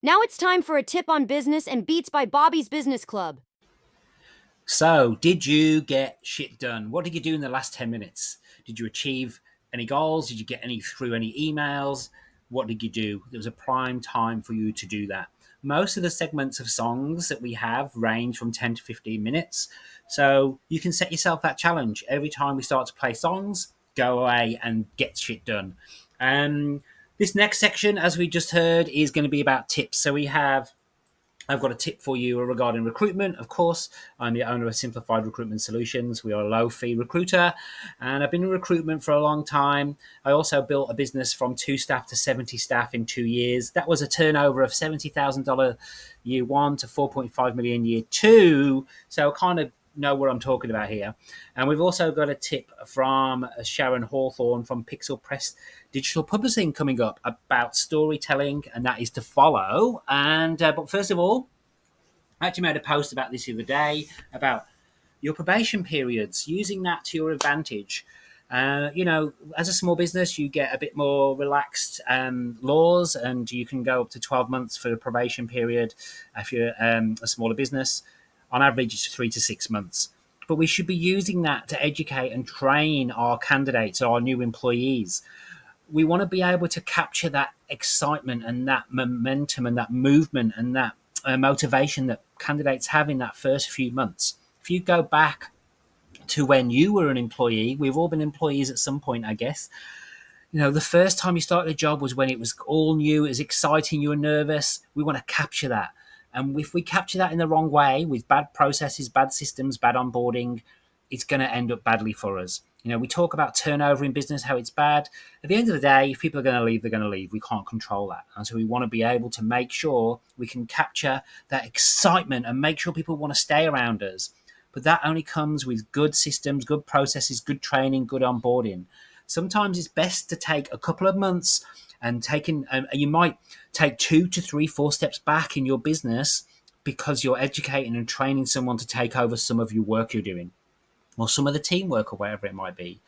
Now it's time for a tip on business and beats by Bobby's Business Club. So, did you get shit done? What did you do in the last 10 minutes? Did you achieve any goals? Did you get any through any emails? What did you do? There was a prime time for you to do that. Most of the segments of songs that we have range from 10 to 15 minutes. So, you can set yourself that challenge. Every time we start to play songs, go away and get shit done. This next section, as we just heard, is going to be about tips. So, I've got a tip for you regarding recruitment. Of course, I'm the owner of Simplified Recruitment Solutions. We are a low fee recruiter, and I've been in recruitment for a long time. I also built a business from 2 staff to 70 staff in 2 years. That was a turnover of $70,000 year one to 4.5 million year two. So, kind of know what I'm talking about here. And we've also got a tip from Sharon Hawthorne from Pixel Press Digital Publishing coming up about storytelling, and that is to follow. And but first of all, I actually made a post about this the other day about your probation periods, using that to your advantage. As a small business, you get a bit more relaxed laws, and you can go up to 12 months for a probation period if you're a smaller business. On average, it's 3 to 6 months. But we should be using that to educate and train our candidates, our new employees. We want to be able to capture that excitement and that momentum and that movement and that motivation that candidates have in that first few months. If you go back to when you were an employee, we've all been employees at some point, I guess. The first time you started a job was when it was all new, it was exciting, you were nervous. We want to capture that. And if we capture that in the wrong way, with bad processes, bad systems, bad onboarding, it's going to end up badly for us. We talk about turnover in business, how it's bad. At the end of the day, if people are going to leave, they're going to leave. We can't control that. And so we want to be able to make sure we can capture that excitement and make sure people want to stay around us. But that only comes with good systems, good processes, good training, good onboarding. Sometimes it's best to take a couple of months and you might take 2 to 3, 4 steps back in your business because you're educating and training someone to take over some of your work you're doing, or some of the teamwork, or whatever it might be.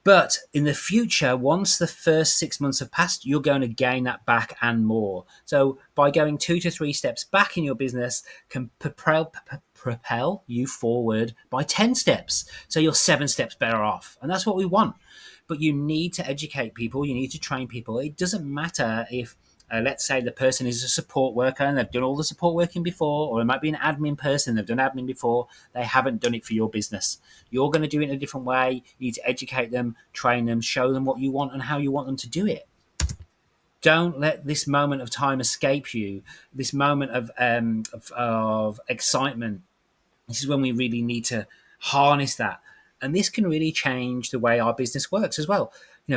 But in the future, once the first 6 months have passed, you're going to gain that back and more. So by going 2 to 3 steps back in your business can propel you forward by 10 steps. So you're 7 steps better off. And that's what we want. But you need to educate people. You need to train people. It doesn't matter if let's say the person is a support worker and they've done all the support working before, or it might be an admin person, they've done admin before, they haven't done it for your business. You're going to do it in a different way. You need to educate them, train them, show them what you want and how you want them to do it. Don't let this moment of time escape you, this moment of excitement. This is when we really need to harness that. And this can really change the way our business works as well.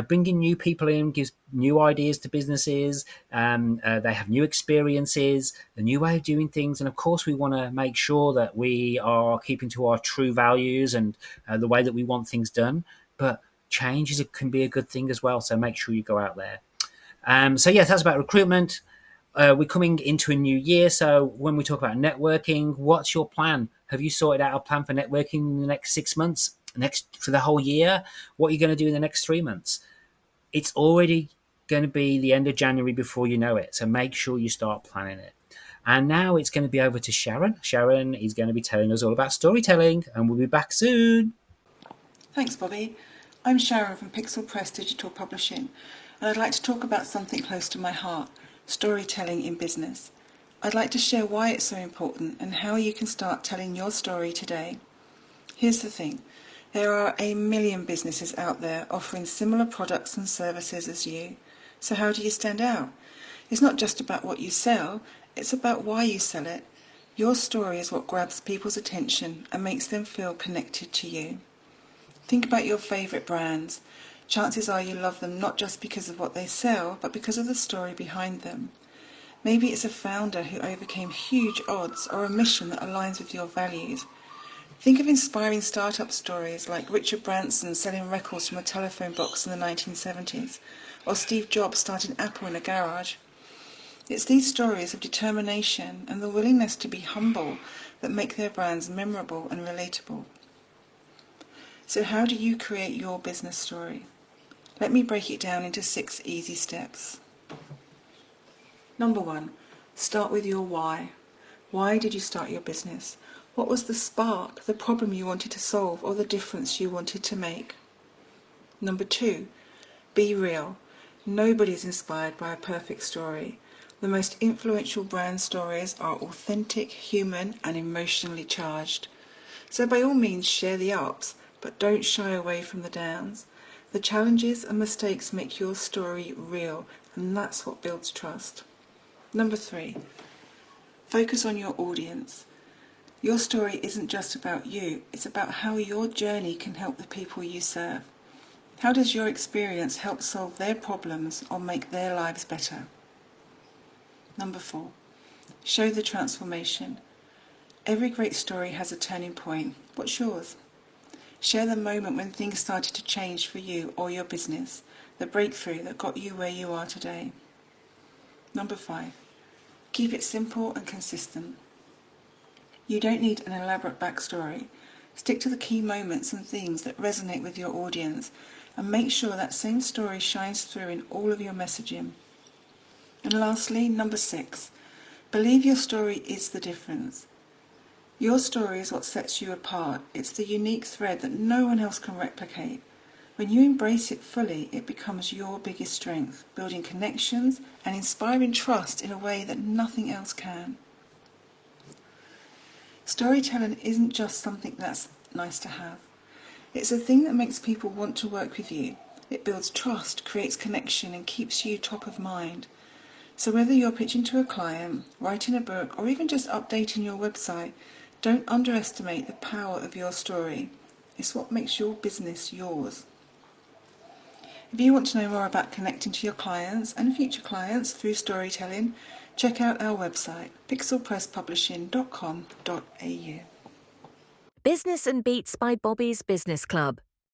Bringing new people in gives new ideas to businesses. They have new experiences, a new way of doing things. And of course, we want to make sure that we are keeping to our true values and the way that we want things done. But change can be a good thing as well. So make sure you go out there. Yes, that's about recruitment. We're coming into a new year, so when we talk about networking, what's your plan? Have you sorted out a plan for networking in the next 6 months, for the whole year? What are you going to do in the next 3 months? It's already going to be the end of January before you know it, so make sure you start planning it. And now it's going to be over to Sharon. Sharon is going to be telling us all about storytelling, and we'll be back soon. Thanks, Bobby. I'm Sharon from Pixel Press Digital Publishing, and I'd like to talk about something close to my heart, storytelling in business. I'd like to share why it's so important and how you can start telling your story today. Here's the thing. There are a million businesses out there offering similar products and services as you. So how do you stand out? It's not just about what you sell, it's about why you sell it. Your story is what grabs people's attention and makes them feel connected to you. Think about your favourite brands. Chances are you love them not just because of what they sell, but because of the story behind them. Maybe it's a founder who overcame huge odds or a mission that aligns with your values. Think of inspiring startup stories like Richard Branson selling records from a telephone box in the 1970s, or Steve Jobs starting Apple in a garage. It's these stories of determination and the willingness to be humble that make their brands memorable and relatable. So how do you create your business story? Let me break it down into 6 easy steps. Number 1, Start with your why. Why did you start your business? What was the spark, the problem you wanted to solve, or the difference you wanted to make? Number 2, be real. Nobody's inspired by a perfect story. The most influential brand stories are authentic, human, and emotionally charged. So by all means share the ups, but don't shy away from the downs. The challenges and mistakes make your story real, and that's what builds trust. Number 3, focus on your audience. Your story isn't just about you, it's about how your journey can help the people you serve. How does your experience help solve their problems or make their lives better? Number 4, show the transformation. Every great story has a turning point. What's yours? Share the moment when things started to change for you or your business, the breakthrough that got you where you are today. Number 5, keep it simple and consistent. You don't need an elaborate backstory. Stick to the key moments and things that resonate with your audience, and make sure that same story shines through in all of your messaging. And lastly, number 6, believe your story is the difference. Your story is what sets you apart. It's the unique thread that no one else can replicate. When you embrace it fully, it becomes your biggest strength, building connections and inspiring trust in a way that nothing else can. Storytelling isn't just something that's nice to have. It's a thing that makes people want to work with you. It builds trust, creates connection, and keeps you top of mind. So whether you're pitching to a client, writing a book, or even just updating your website, don't underestimate the power of your story. It's what makes your business yours. If you want to know more about connecting to your clients and future clients through storytelling, check out our website, pixelpresspublishing.com.au. Business and Beats by Bobby's Business Club.